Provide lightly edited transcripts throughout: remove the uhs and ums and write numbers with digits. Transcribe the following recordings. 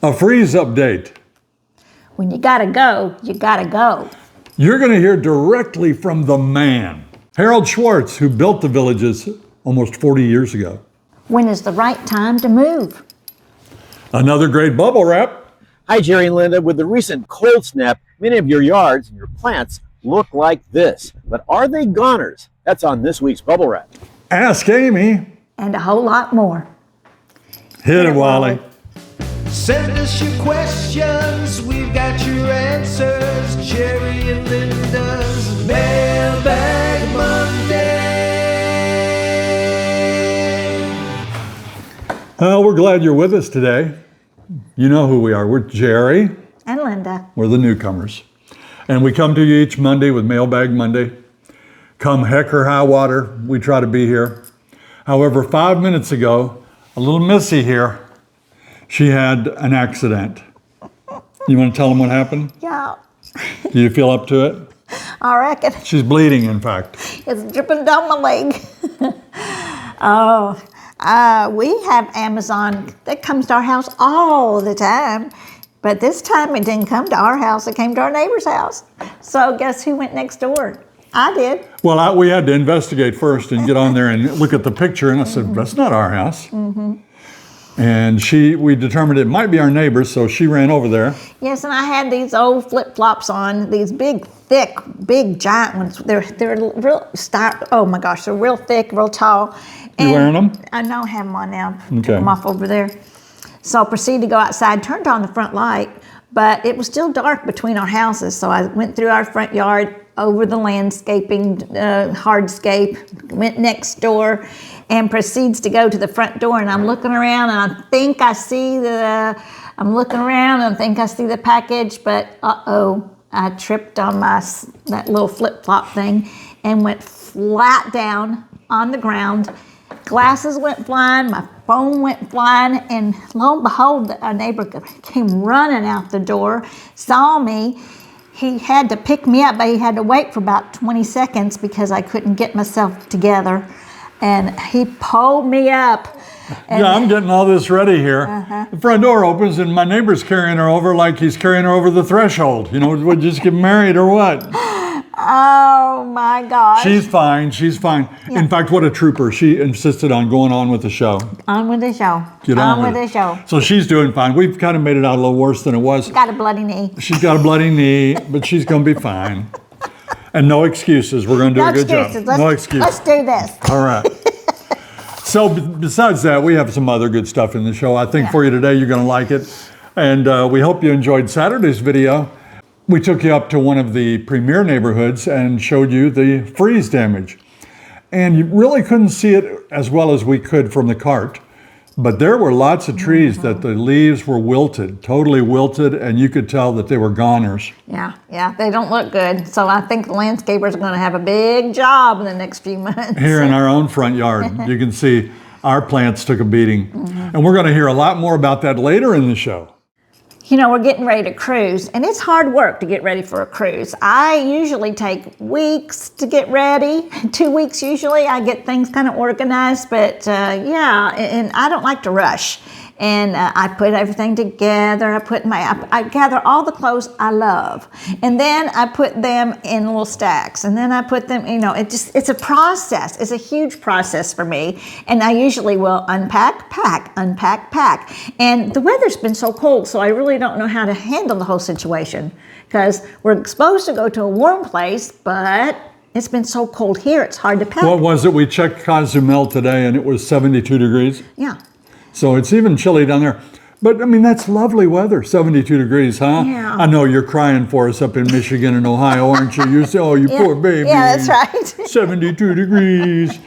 A freeze update. When you gotta go, you gotta go. You're going to hear directly from the man, Harold Schwartz, who built the villages almost 40 years ago. When is the right time to move? Another great bubble wrap. Hi, Jerry and Linda. With the recent cold snap, many of your yards and your plants look like this. But are they goners? That's on this week's Bubble Wrap. Ask Amy. And a whole lot more. Hit it, Wally. Send us your questions, we've got your answers. Jerry and Linda's Mailbag Monday. We're glad you're with us today. You know who we are. We're Jerry. And Linda. We're the Newcomers. And we come to you each Monday with Mailbag Monday. Come heck or high water, we try to be here. However, 5 minutes ago, a little Missy here, she had an accident. You want to tell them what happened? Yeah. Do you feel up to it? I reckon. She's bleeding, in fact. It's dripping down my leg. We have Amazon that comes to our house all the time. But this time it didn't come to our house, it came to our neighbor's house. So guess who went next door? I did. Well, we had to investigate first and get on there and look at the picture, and I said, that's not our house. Mm-hmm. And we determined it might be our neighbor's, so she ran over there. Yes, and I had these old flip-flops on, these big, thick, big, giant ones. They're real, oh my gosh, they're real thick, real tall. You wearing them? I don't have them on now. Okay. Took them off over there. So I proceeded to go outside, turned on the front light, but it was still dark between our houses. So I went through our front yard, over the landscaping, hardscape, went next door, and proceeds to go to the front door. And I'm looking around, and I think I see the package, but I tripped on that little flip-flop thing and went flat down on the ground. Glasses went flying, my phone went flying, and lo and behold, a neighbor came running out the door, saw me. He had to pick me up, but he had to wait for about 20 seconds because I couldn't get myself together. And he pulled me up. Yeah, I'm getting all this ready here. Uh-huh. The front door opens and my neighbor's carrying her over like he's carrying her over the threshold. You know, would you just get married or what? Oh my gosh. She's fine. Yeah. In fact, what a trooper. She insisted on going on with the show. On with the show. Get on with the show. So she's doing fine. We've kind of made it out a little worse than it was. Got a bloody knee. She's got a bloody knee, but she's going to be fine. And no excuses. We're going to do a good job. No excuses. Let's do this. All right. So besides that, we have some other good stuff in the show. I think for you today, you're going to like it. And we hope you enjoyed Saturday's video. We took you up to one of the premier neighborhoods and showed you the freeze damage. And you really couldn't see it as well as we could from the cart. But there were lots of trees that the leaves were wilted, totally wilted, and you could tell that they were goners. Yeah, they don't look good. So I think the landscapers are going to have a big job in the next few months. Here in our own front yard, you can see our plants took a beating. Mm-hmm. And we're going to hear a lot more about that later in the show. You know, we're getting ready to cruise, and it's hard work to get ready for a cruise. I usually take weeks to get ready, 2 weeks usually. I get things kind of organized, but and I don't like to rush. And I put everything together. I gather all the clothes I love, and then I put them in little stacks, and then I put them. You know, it's a process. It's a huge process for me, and I usually will unpack, pack, And the weather's been so cold, so I really don't know how to handle the whole situation because we're supposed to go to a warm place, but it's been so cold here. It's hard to pack. What was it? We checked Cozumel today, and it was 72 degrees. Yeah. So it's even chilly down there. But, I mean, that's lovely weather, 72 degrees, huh? Yeah. I know you're crying for us up in Michigan and Ohio, aren't you? You say, oh, you poor baby. Yeah, that's right. 72 degrees.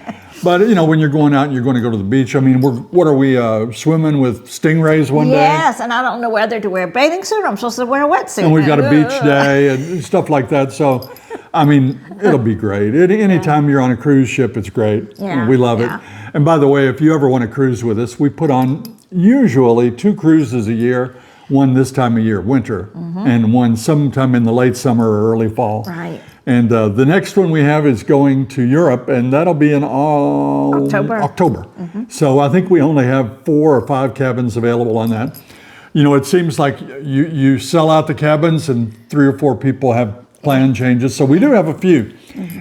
But, you know, when you're going out and you're going to go to the beach, I mean, what are we, swimming with stingrays one day? Yes, and I don't know whether to wear a bathing suit or I'm supposed to wear a wetsuit. And we've got a beach day and stuff like that. So, I mean, it'll be great. Anytime you're on a cruise ship, it's great. Yeah, we love it. And by the way, if you ever want to cruise with us, we put on usually 2 cruises a year, one this time of year, winter, and one sometime in the late summer or early fall. Right. And the next one we have is going to Europe, and that'll be in October. So I think we only have 4 or 5 cabins available on that. You know, it seems like you sell out the cabins and 3 or 4 people have plan changes. So we do have a few.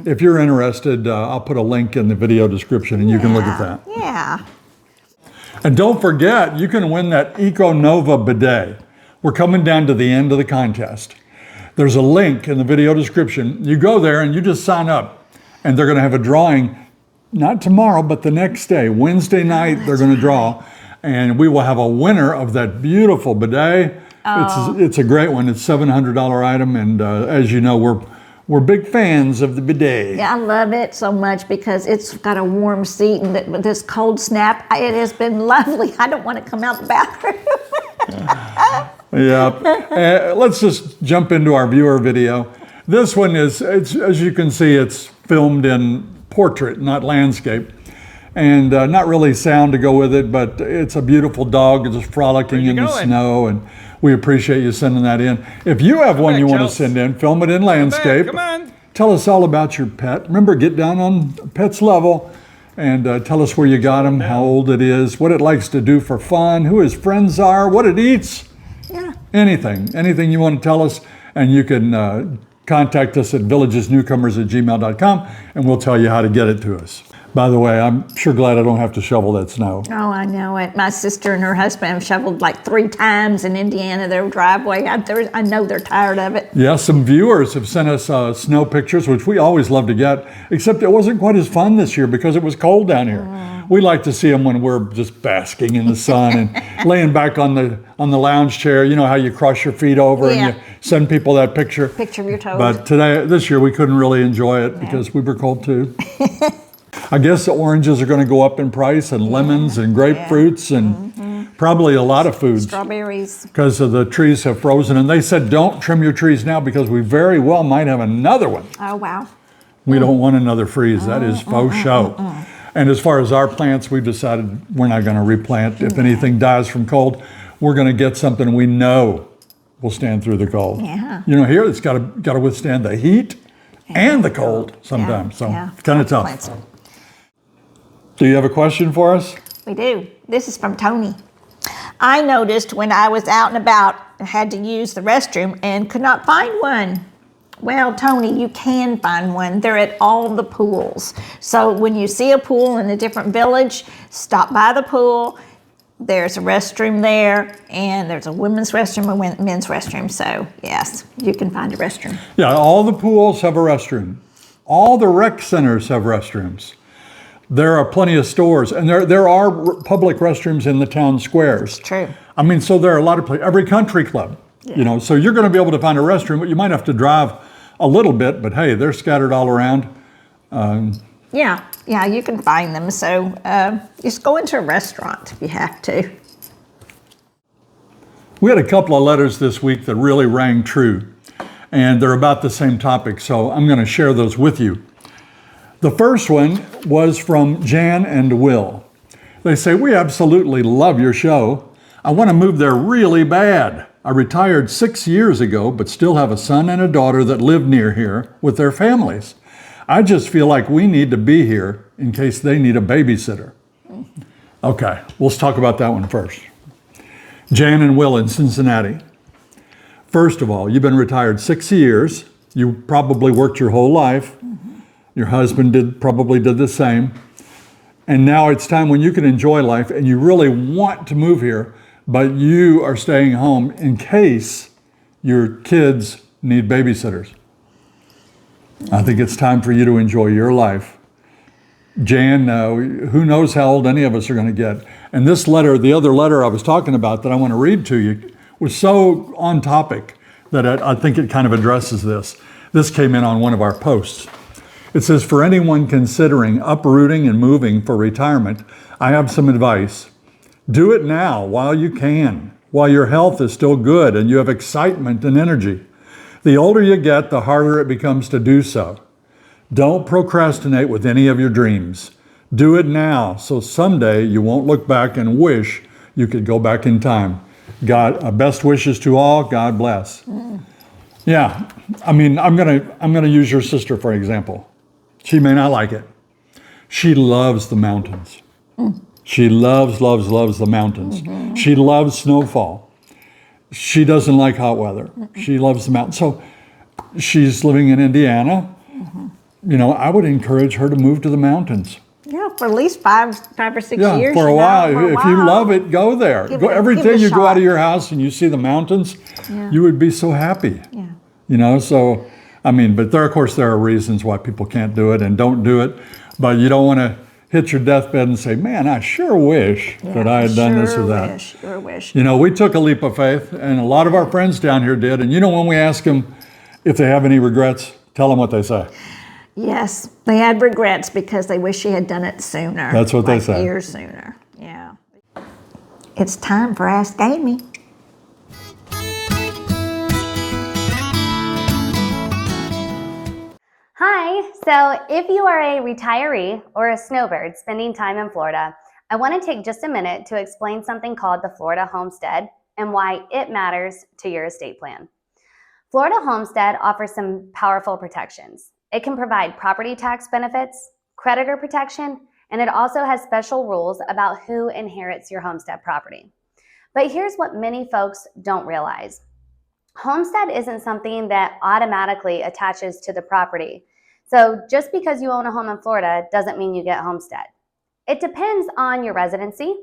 If you're interested, I'll put a link in the video description and you can look at that. Yeah. And don't forget, you can win that EcoNova bidet. We're coming down to the end of the contest. There's a link in the video description. You go there and you just sign up, and they're going to have a drawing, not tomorrow, but the next day, Wednesday night. They're going to draw, and we will have a winner of that beautiful bidet. It's a great one. It's a $700 item, and as you know, we're big fans of the bidet. Yeah, I love it so much because it's got a warm seat, and with this cold snap, it has been lovely. I don't want to come out the bathroom. Yeah. Let's just jump into our viewer video. This one is, as you can see, it's filmed in portrait, not landscape. And not really sound to go with it, but it's a beautiful dog just frolicking in the snow, and we appreciate you sending that in. If you have one you want to send in, film it in landscape. Come on. Tell us all about your pet. Remember, get down on pet's level and tell us where you got him, how old it is, what it likes to do for fun, who his friends are, what it eats. Yeah. Anything you want to tell us, and you can contact us at villagesnewcomers@gmail.com, and we'll tell you how to get it to us. By the way, I'm sure glad I don't have to shovel that snow. Oh, I know it. My sister and her husband have shoveled like 3 times in Indiana, their driveway. I know they're tired of it. Yeah, some viewers have sent us snow pictures, which we always love to get, except it wasn't quite as fun this year because it was cold down here. We like to see them when we're just basking in the sun and laying back on the lounge chair. You know how you cross your feet over and you send people that picture. Picture of your toes. But this year we couldn't really enjoy it because we were cold too. I guess the oranges are going to go up in price, and lemons and grapefruits and probably a lot of foods. Strawberries. Because the trees have frozen. And they said don't trim your trees now because we very well might have another one. Oh, wow. We don't want another freeze. That is faux show. And as far as our plants, we've decided we're not going to replant. If anything dies from cold, we're going to get something we know will stand through the cold. Yeah. You know, here it's got to withstand the heat and the cold sometimes. So it's kind of tough. Plants. Do you have a question for us? We do. This is from Tony. I noticed when I was out and about, I had to use the restroom and could not find one. Well, Tony, you can find one. They're at all the pools. So when you see a pool in a different village, stop by the pool. There's a restroom there, and there's a women's restroom and men's restroom. So yes, you can find a restroom. Yeah, all the pools have a restroom. All the rec centers have restrooms. There are plenty of stores, and there are public restrooms in the town squares. True. I mean, so there are a lot of places. Every country club, you know, so you're going to be able to find a restroom, but you might have to drive a little bit. But hey, they're scattered all around. Yeah, you can find them. So just go into a restaurant if you have to. We had a couple of letters this week that really rang true, and they're about the same topic. So I'm going to share those with you. The first one was from Jan and Will. They say, we absolutely love your show. I want to move there really bad. I retired 6 years ago, but still have a son and a daughter that live near here with their families. I just feel like we need to be here in case they need a babysitter. Okay, let's talk about that one first. Jan and Will in Cincinnati. First of all, you've been retired 6 years. You probably worked your whole life. Your husband probably did the same. And now it's time when you can enjoy life and you really want to move here, but you are staying home in case your kids need babysitters. I think it's time for you to enjoy your life. Jan, who knows how old any of us are going to get. And this letter, the other letter I was talking about that I want to read to you, was so on topic that I think it kind of addresses this. This came in on one of our posts. It says, for anyone considering uprooting and moving for retirement, I have some advice. Do it now while you can, while your health is still good and you have excitement and energy. The older you get, the harder it becomes to do so. Don't procrastinate with any of your dreams. Do it now so someday you won't look back and wish you could go back in time. God, best wishes to all. God bless. Yeah, I mean, I'm gonna use your sister for example. She may not like it. She loves the mountains. She loves the mountains. She loves snowfall. She doesn't like hot weather. She loves the mountains. So she's living in Indiana. You know, I would encourage her to move to the mountains. Yeah, for at least five or six Yeah, years. for a you know, while. for a If you while. love it, go there. Give Go, it- every give it day a you go out shot. of your house and you see the mountains, Yeah. you would be so happy. Yeah. You know, so, I mean, but there, of course, there are reasons why people can't do it and don't do it. But you don't want to hit your deathbed and say, man, I sure wish that I had done this or that. Sure wish. You know, we took a leap of faith, and a lot of our friends down here did. And you know, when we ask them if they have any regrets, tell them what they say. Yes, they had regrets because they wish she had done it sooner. That's what they like say. Years sooner. Yeah. It's time for Ask Amy. Hi, so if you are a retiree or a snowbird spending time in Florida, I want to take just a minute to explain something called the Florida Homestead and why it matters to your estate plan. Florida Homestead offers some powerful protections. It can provide property tax benefits, creditor protection, and it also has special rules about who inherits your homestead property. But here's what many folks don't realize. Homestead isn't something that automatically attaches to the property. So just because you own a home in Florida doesn't mean you get homestead. It depends on your residency,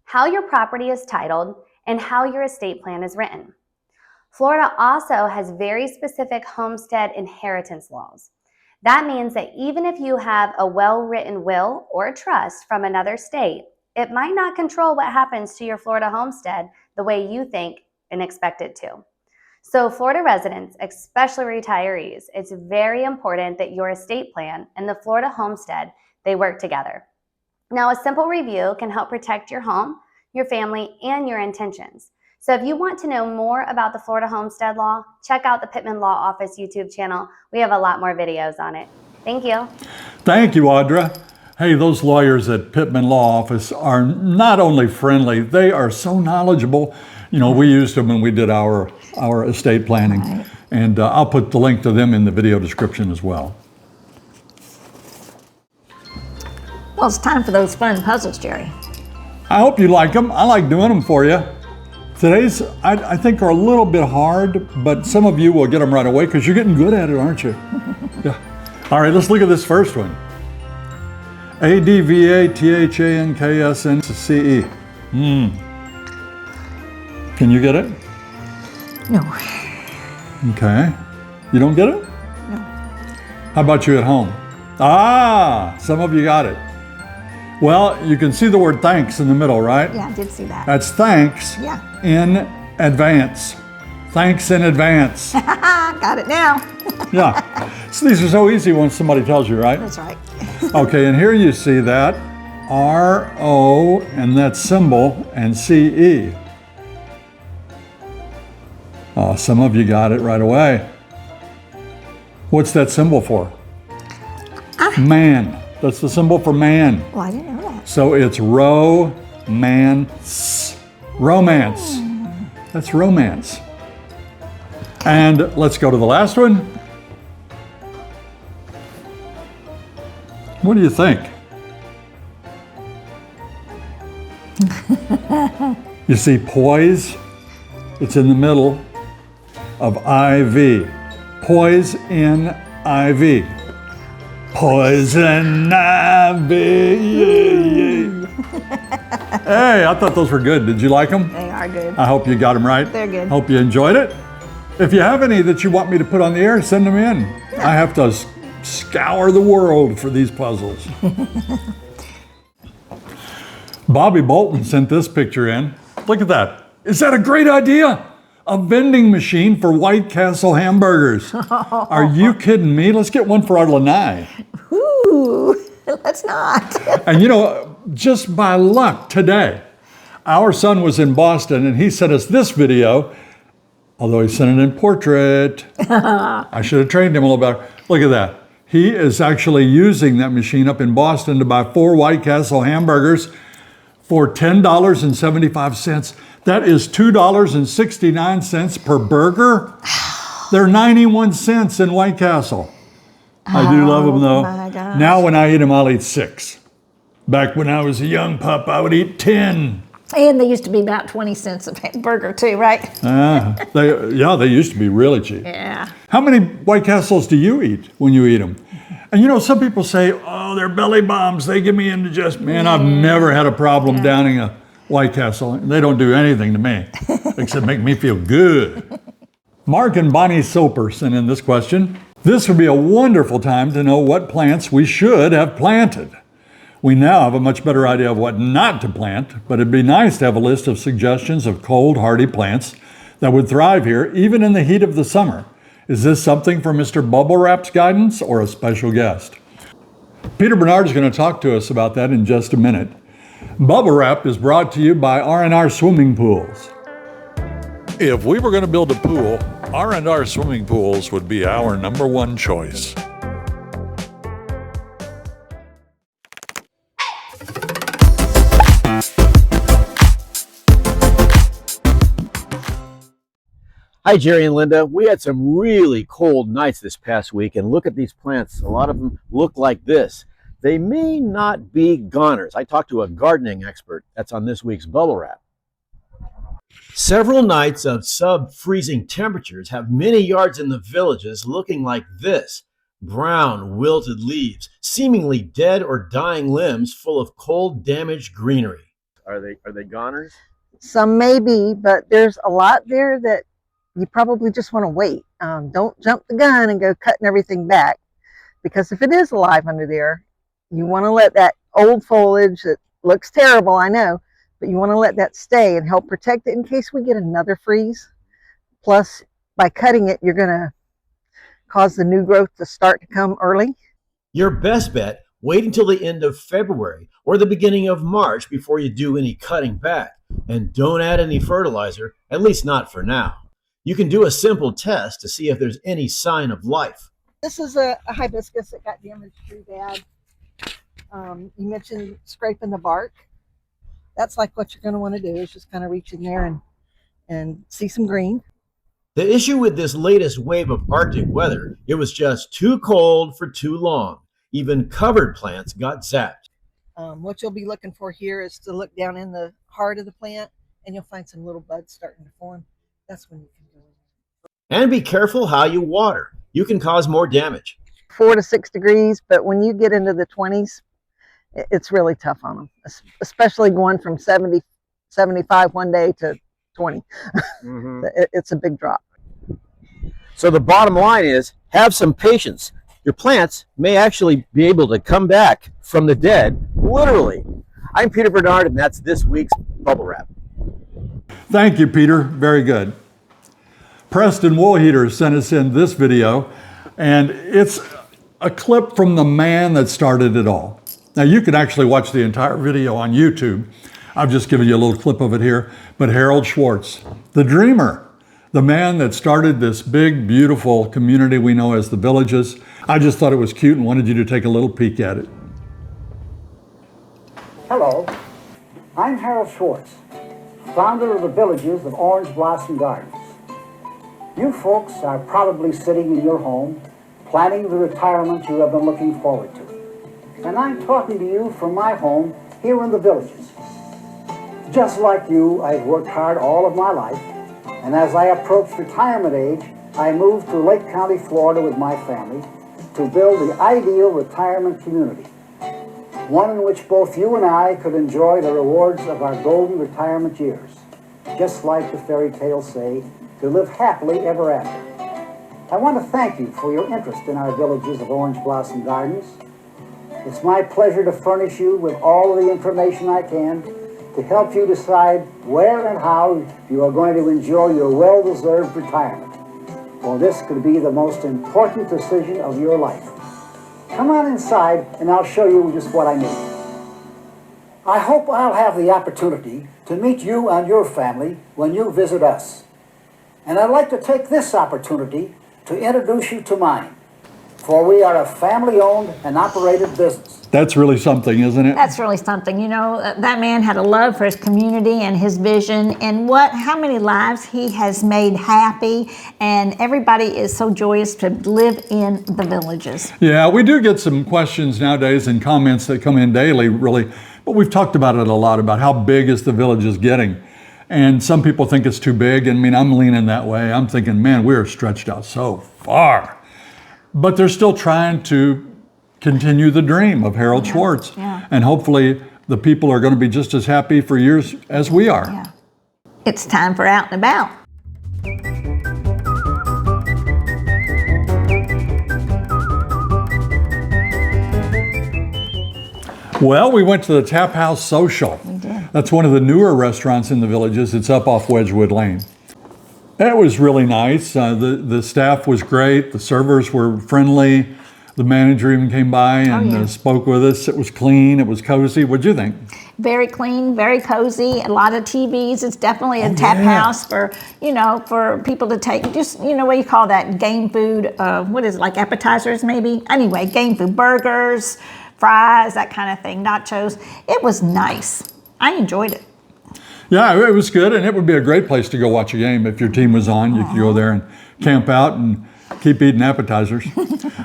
how your property is titled, and how your estate plan is written. Florida also has very specific homestead inheritance laws. That means that even if you have a well-written will or a trust from another state, it might not control what happens to your Florida homestead the way you think and expect it to. So Florida residents, especially retirees, it's very important that your estate plan and the Florida homestead, they work together. Now, a simple review can help protect your home, your family, and your intentions. So if you want to know more about the Florida homestead law, check out the Pittman Law Office YouTube channel. We have a lot more videos on it. Thank you. Thank you, Audra. Hey, those lawyers at Pittman Law Office are not only friendly, they are so knowledgeable. You know, we used them when we did our estate planning. Right. And I'll put the link to them in the video description as well. Well, it's time for those fun puzzles, Jerry. I hope you like them. I like doing them for you. Today's, I think, are a little bit hard, but some of you will get them right away because you're getting good at it, aren't you? Yeah. All right, let's look at this first one. ADVATHANKSNCE. Can you get it? No. Okay. You don't get it? No. How about you at home? Ah, some of you got it. Well, you can see the word thanks in the middle, right? Yeah, I did see that. That's thanks Yeah. in advance. Thanks in advance. Got it now. Yeah. So these are so easy when somebody tells you, right? That's right. Okay, and here you see that R-O and that symbol and C-E. Oh, some of you got it right away. What's that symbol for? Man. That's the symbol for man. Well, I didn't know that. So it's romance. Romance. That's romance. And let's go to the last one. What do you think? You see poise? It's in the middle of IV. Poise in IV. Poison ivy. Hey, I thought those were good. Did you like them? They are good. I hope you got them right. They're good. Hope you enjoyed it. If you have any that you want me to put on the air, send them in. I have to scour the world for these puzzles. Bobby Bolton sent this picture in. Look at that. Is that a great idea? A vending machine for White Castle hamburgers. Are you kidding me? Let's get one for our lanai. Ooh, let's not. And you know, just by luck today, our son was in Boston and he sent us this video, although he sent it in portrait. I should have trained him a little better. Look at that. He is actually using that machine up in Boston to buy 4 White Castle hamburgers for $10.75. That is $2.69 per burger. They're 91 cents in White Castle. I do love them though. my gosh. Now when I eat them, I'll eat 6. Back when I was a young pup, I would eat 10. And they used to be about 20 cents a burger too, right? They used to be really cheap. Yeah. How many White Castles do you eat when you eat them? And you know, some people say, oh, they're belly bombs. They give me indigestion. Man, I've never had a problem downing a White Castle. They don't do anything to me except make me feel good. Mark and Bonnie Soper sent in this question. This would be a wonderful time to know what plants we should have planted. We now have a much better idea of what not to plant, but it'd be nice to have a list of suggestions of cold, hardy plants that would thrive here, even in the heat of the summer. Is this something for Mr. Bubble Wrap's guidance or a special guest? Peter Bernard is going to talk to us about that in just a minute. Bubble Wrap is brought to you by R&R Swimming Pools. If we were going to build a pool, R&R Swimming Pools would be our #1 choice. Hi, Jerry and Linda. We had some really cold nights this past week, and look at these plants. A lot of them look like this. They may not be goners. I talked to a gardening expert. That's on this week's Bubble Wrap. Several nights of sub-freezing temperatures have many yards in the villages looking like this. Brown, wilted leaves, seemingly dead or dying limbs full of cold, damaged greenery. Are they goners? Some may be, but there's a lot there that you probably just want to wait. Don't jump the gun and go cutting everything back, because if it is alive under there, you want to let that old foliage that looks terrible, I know, but you want to let that stay and help protect it in case we get another freeze. Plus, by cutting it, you're going to cause the new growth to start to come early. Your best bet, wait until the end of February or the beginning of March before you do any cutting back. And don't add any fertilizer, at least not for now. You can do a simple test to see if there's any sign of life. This is a hibiscus that got damaged pretty bad. You mentioned scraping the bark. That's like what you're going to want to do, is just kind of reach in there and see some green. The issue with this latest wave of Arctic weather, it was just too cold for too long. Even covered plants got zapped. What you'll be looking for here is to look down in the heart of the plant, and you'll find some little buds starting to form. That's when you can do it. And be careful how you water. You can cause more damage. 4 to 6 degrees, but when you get into the 20s, it's really tough on them, especially going from 70, 75 one day to 20. It's a big drop. So the bottom line is, have some patience. Your plants may actually be able to come back from the dead, literally. I'm Peter Bernard, and that's this week's Bubble Wrap. Thank you, Peter. Very good. Preston Woolheater sent us in this video, and it's a clip from the man that started it all. Now, you can actually watch the entire video on YouTube. I've just given you a little clip of it here. But Harold Schwartz, the dreamer, the man that started this big, beautiful community we know as the Villages. I just thought it was cute and wanted you to take a little peek at it. Hello, I'm Harold Schwartz, founder of the Villages of Orange Blossom Gardens. You folks are probably sitting in your home planning the retirement you have been looking forward to. And I'm talking to you from my home here in the Villages. Just like you, I've worked hard all of my life, and as I approached retirement age, I moved to Lake County, Florida with my family to build the ideal retirement community, one in which both you and I could enjoy the rewards of our golden retirement years, just like the fairy tales say, to live happily ever after. I want to thank you for your interest in our Villages of Orange Blossom Gardens. It's my pleasure to furnish you with all the information I can to help you decide where and how you are going to enjoy your well-deserved retirement. For this could be the most important decision of your life. Come on inside and I'll show you just what I mean. I hope I'll have the opportunity to meet you and your family when you visit us. And I'd like to take this opportunity to introduce you to mine, for we are a family-owned and operated business. That's really something, isn't it? That's really something. You know, that man had a love for his community and his vision, and how many lives he has made happy, and everybody is so joyous to live in the Villages. Yeah, we do get some questions nowadays and comments that come in daily really But we've talked about it a lot, about how big is the village is getting. And some people think it's too big. And I mean, I'm leaning that way. I'm thinking, man, we're stretched out so far. But they're still trying to continue the dream of Harold Schwartz. Yeah. And hopefully the people are going to be just as happy for years as we are. Yeah. It's time for Out and About. Well, we went to the Tap House Social. We did. That's one of the newer restaurants in the Villages. It's up off Wedgwood Lane. It was really nice. The staff was great. The servers were friendly. The manager even came by and spoke with us. It was clean. It was cozy. What'd you think? Very clean, very cozy, a lot of TVs. It's definitely a tap house for, for people to take, just, what you call that, game food, what is it, like appetizers maybe? Anyway, game food, burgers, fries, that kind of thing, nachos. It was nice. I enjoyed it. Yeah, it was good, and it would be a great place to go watch a game. If your team was on, you could go there and camp out and keep eating appetizers.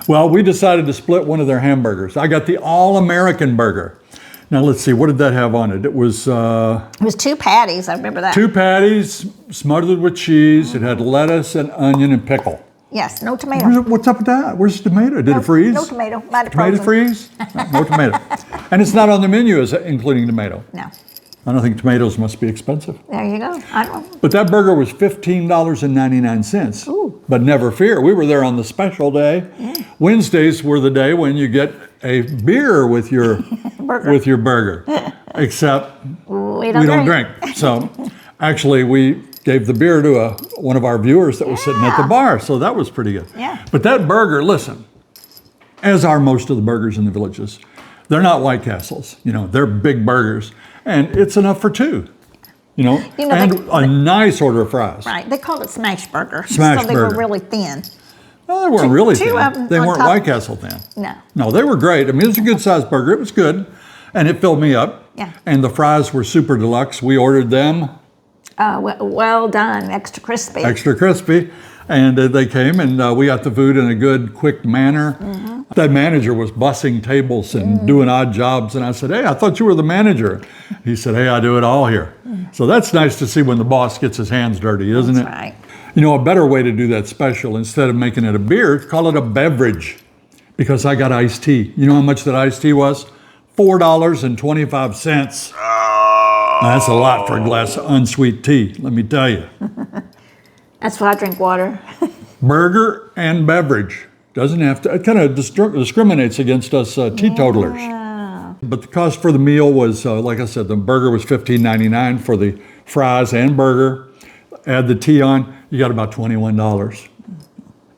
Well, we decided to split one of their hamburgers. I got the All-American burger. Now, let's see, what did that have on it? It was 2 patties, I remember that. 2 patties smothered with cheese. It had lettuce and onion and pickle. Yes, no tomato. What's up with that? Where's the tomato? Did it freeze? No tomato. Might have Tomato frozen. freeze? No tomato. And it's not on the menu as including tomato. No. I don't think tomatoes must be expensive. There you go. I don't. But that burger was $15.99. Ooh. But never fear, we were there on the special day. Yeah. Wednesdays were the day when you get a beer with your burger. Except We we don't drink. So actually we gave the beer to one of our viewers that was sitting at the bar. So that was pretty good. Yeah. But that burger, listen, as are most of the burgers in the Villages, they're not White Castles. They're big burgers. And it's enough for 2. And a nice order of fries. Right. They called it smash burger. Smash so they burger. were really thin. No, they weren't really 2 thin. of them They on weren't top. White Castle thin. No. No, they were great. I mean, it was a good sized burger. It was good. And it filled me up. Yeah. And the fries were super deluxe. We ordered them Well done. Extra crispy. extra crispy. And they came and we got the food in a good, quick manner. Mm-hmm. That manager was bussing tables and doing odd jobs. And I said, hey, I thought you were the manager. He said, hey, I do it all here. So that's nice to see when the boss gets his hands dirty, isn't That's it? right. A better way to do that special, instead of making it a beer, call it a beverage. Because I got iced tea. You know how much that iced tea was? $4.25. That's a lot for a glass of unsweet tea, let me tell you. That's why I drink water. Burger and beverage. Doesn't have to, it kind of discriminates against us teetotalers. Yeah. But the cost for the meal was, like I said, the burger was $15.99 for the fries and burger. Add the tea on, you got about $21.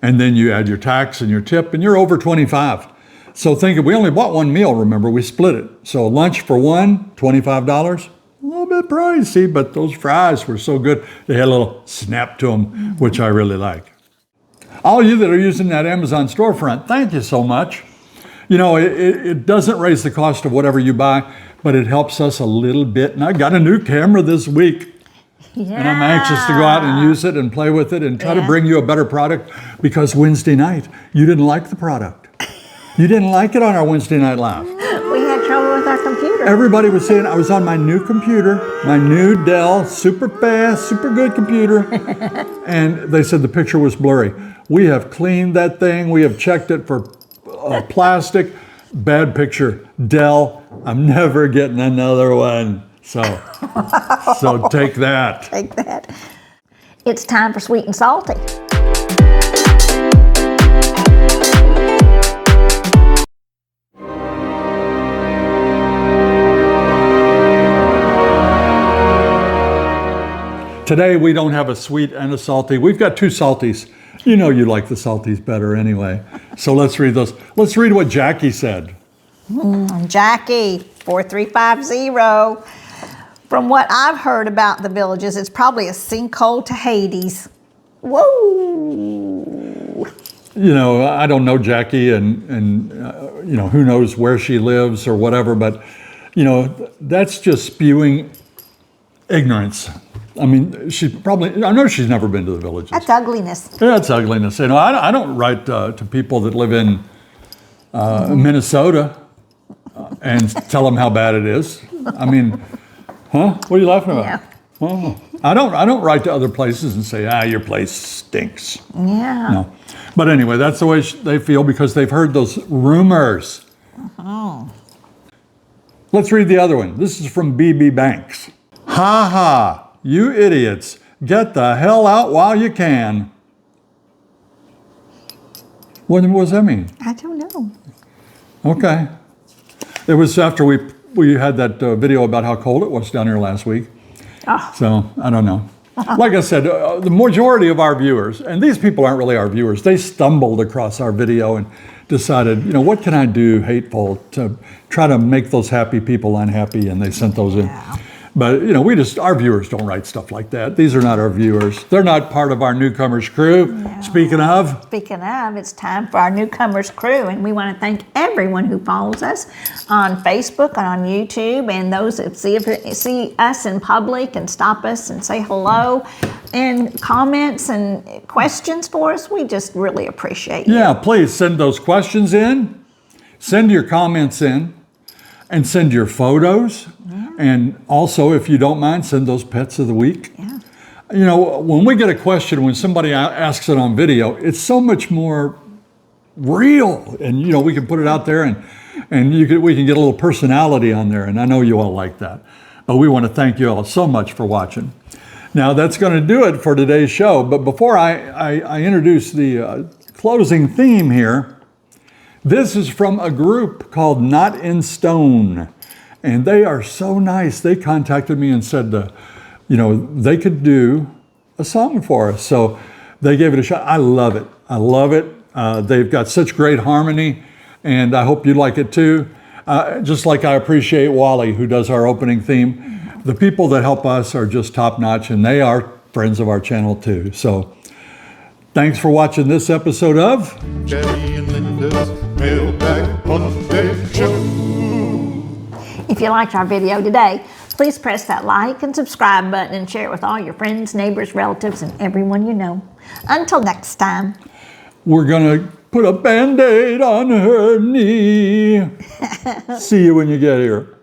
And then you add your tax and your tip, and you're over $25. So we only bought one meal, remember, we split it. So lunch for one, $25. A little bit pricey, but those fries were so good. They had a little snap to them, which I really like. All you that are using that Amazon storefront, thank you so much. It doesn't raise the cost of whatever you buy, but it helps us a little bit. And I got a new camera this week. Yeah. And I'm anxious to go out and use it and play with it and try to bring you a better product, because Wednesday night, you didn't like the product. You didn't like it on our Wednesday Night Live. We had trouble with our computer. Everybody was saying I was on my new computer, my new Dell, super fast, super good computer. And they said the picture was blurry. We have cleaned that thing. We have checked it for plastic. Bad picture. Dell, I'm never getting another one. So take that. Take that. It's time for sweet and salty. Today we don't have a sweet and a salty. We've got 2 salties. You know you like the salties better anyway. So let's read those. Let's read what Jackie said. Jackie, 4350. From what I've heard about the Villages, it's probably a sinkhole to Hades. Whoa. I don't know Jackie and who knows where she lives or whatever, but, that's just spewing ignorance. I mean, I know she's never been to the Villages. That's ugliness. Yeah, it's ugliness. I don't write to people that live in Minnesota. and tell them how bad it is. I mean, huh? What are you laughing about? Yeah. Oh, I don't write to other places and say, your place stinks. Yeah. No. But anyway, that's the way they feel because they've heard those rumors. Oh. Let's read the other one. This is from BB Banks. Ha ha, you idiots. Get the hell out while you can. What does that mean? I don't know. Okay. It was after we had that video about how cold it was down here last week. Oh. So, I don't know. Like I said, the majority of our viewers, and these people aren't really our viewers, they stumbled across our video and decided, what can I do hateful to try to make those happy people unhappy, and they sent those in. But, our viewers don't write stuff like that. These are not our viewers. They're not part of our Newcomers crew. No. Speaking of, it's time for our Newcomers crew, and we want to thank everyone who follows us on Facebook and on YouTube, and those that see us in public and stop us and say hello, and comments and questions for us. We just really appreciate you. Yeah, please send those questions in, send your comments in, and send your photos. And also, if you don't mind, send those pets of the week. Yeah. When we get a question, when somebody asks it on video, it's so much more real. And, we can put it out there and we can get a little personality on there. And I know you all like that. But we want to thank you all so much for watching. Now, that's going to do it for today's show. But before I introduce the closing theme here, this is from a group called Not in Stone. And they are so nice. They contacted me and said, they could do a song for us. So they gave it a shot. I love it. I love it. They've got such great harmony, and I hope you like it too. Just like I appreciate Wally, who does our opening theme. The people that help us are just top notch, and they are friends of our channel too. So thanks for watching this episode of Jerry and Linda's Mailbag Monday Show. If you liked our video today, please press that like and subscribe button and share it with all your friends, neighbors, relatives, and everyone you know. Until next time. We're going to put a Band-Aid on her knee. See you when you get here.